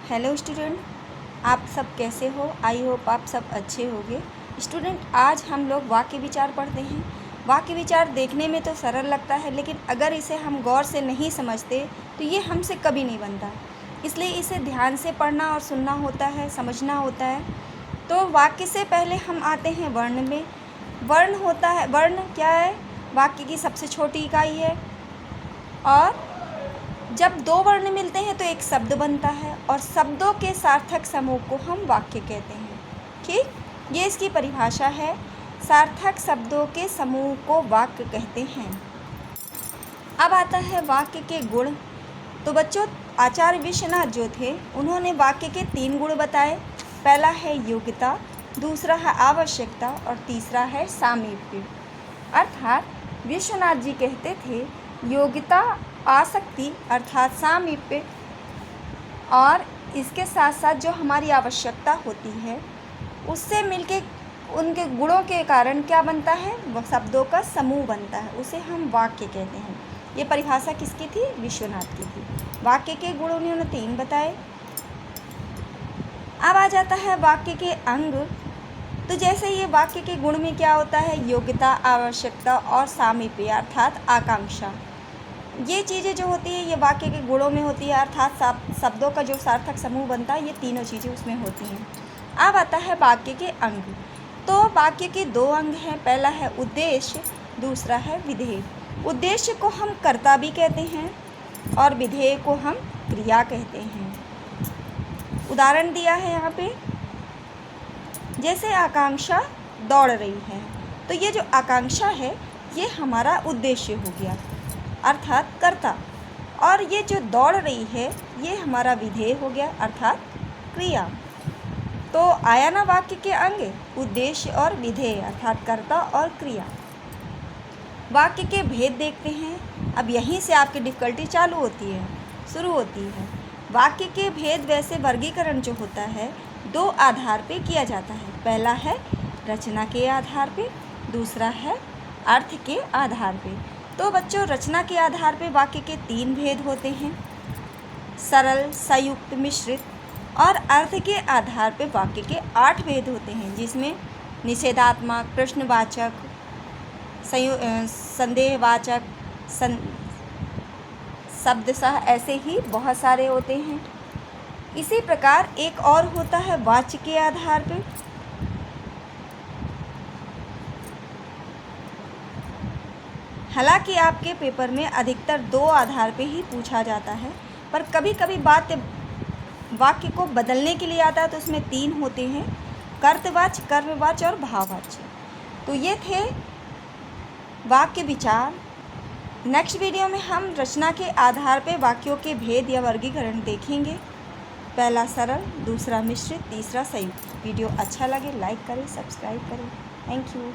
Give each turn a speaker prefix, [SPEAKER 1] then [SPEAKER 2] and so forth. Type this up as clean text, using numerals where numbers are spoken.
[SPEAKER 1] Hello student, आप सब कैसे हो। आई होप आप सब अच्छे होंगे। स्टूडेंट, आज हम लोग वाक्य विचार पढ़ते हैं। वाक्य विचार देखने में तो सरल लगता है, लेकिन अगर इसे हम गौर से नहीं समझते तो ये हमसे कभी नहीं बनता। इसलिए इसे ध्यान से पढ़ना और सुनना होता है, समझना होता है। तो वाक्य से पहले हम आते हैं वर्ण में। वर्ण होता है, वर्ण क्या है? वाक्य की सबसे छोटी इकाई है, और जब दो वर्ण मिलते हैं तो एक शब्द बनता है, और शब्दों के सार्थक समूह को हम वाक्य कहते हैं। ठीक, ये इसकी परिभाषा है। सार्थक शब्दों के समूह को वाक्य कहते हैं। अब आता है वाक्य के गुण। तो बच्चों, आचार्य विश्वनाथ जो थे, उन्होंने वाक्य के 3 गुण बताए। पहला है योग्यता, दूसरा है आवश्यकता, और तीसरा है सामीप्य। अर्थात विश्वनाथ जी कहते थे योग्यता, आसक्ति अर्थात सामीप्य, और इसके साथ साथ जो हमारी आवश्यकता होती है उससे मिलके उनके गुणों के कारण क्या बनता है? वह शब्दों का समूह बनता है, उसे हम वाक्य कहते हैं। ये परिभाषा किसकी थी? विश्वनाथ की थी। वाक्य के गुण उन्होंने 3 बताए। अब आ जाता है वाक्य के अंग। तो जैसे ये वाक्य के गुण में क्या होता है? योग्यता, आवश्यकता और सामीप्य अर्थात आकांक्षा। ये चीज़ें जो होती है ये वाक्य के गुणों में होती है, अर्थात शब्दों का जो सार्थक समूह बनता है, ये तीनों चीज़ें उसमें होती हैं। अब आता है वाक्य के अंग। तो वाक्य के 2 अंग हैं। पहला है उद्देश्य, दूसरा है विधेय। उद्देश्य को हम कर्ता भी कहते हैं और विधेय को हम क्रिया कहते हैं। उदाहरण दिया है यहाँ पे, जैसे आकांक्षा दौड़ रही है, तो ये जो आकांक्षा है ये हमारा उद्देश्य हो गया, अर्थात कर्ता, और ये जो दौड़ रही है ये हमारा विधेय हो गया, अर्थात क्रिया। तो आया ना वाक्य के अंग, उद्देश्य और विधेय अर्थात कर्ता और क्रिया। वाक्य के भेद देखते हैं। अब यहीं से आपकी डिफ़िकल्टी चालू होती है, शुरू होती है। वाक्य के भेद, वैसे वर्गीकरण जो होता है 2 आधार पे किया जाता है। पहला है रचना के आधार पे, दूसरा है अर्थ के आधार पे। तो बच्चों, रचना के आधार पे वाक्य के 3 भेद होते हैं, सरल, संयुक्त, मिश्रित। और अर्थ के आधार पे वाक्य के 8 भेद होते हैं, जिसमें निषेधात्मक, प्रश्नवाचक, संदेहवाचक, शब्दशः, ऐसे ही बहुत सारे होते हैं। इसी प्रकार एक और होता है वाच्य के आधार पे। हालांकि आपके पेपर में अधिकतर 2 आधार पे ही पूछा जाता है, पर कभी कभी वाक्य को बदलने के लिए आता है, तो उसमें 3 होते हैं, कर्तवाच्य, कर्मवाच्य और भाववाच्य। तो ये थे वाक्य विचार। नेक्स्ट वीडियो में हम रचना के आधार पे वाक्यों के भेद या वर्गीकरण देखेंगे। पहला सरल, दूसरा मिश्रित, तीसरा संयुक्त। वीडियो अच्छा लगे लाइक करें, सब्सक्राइब करें। Thank you.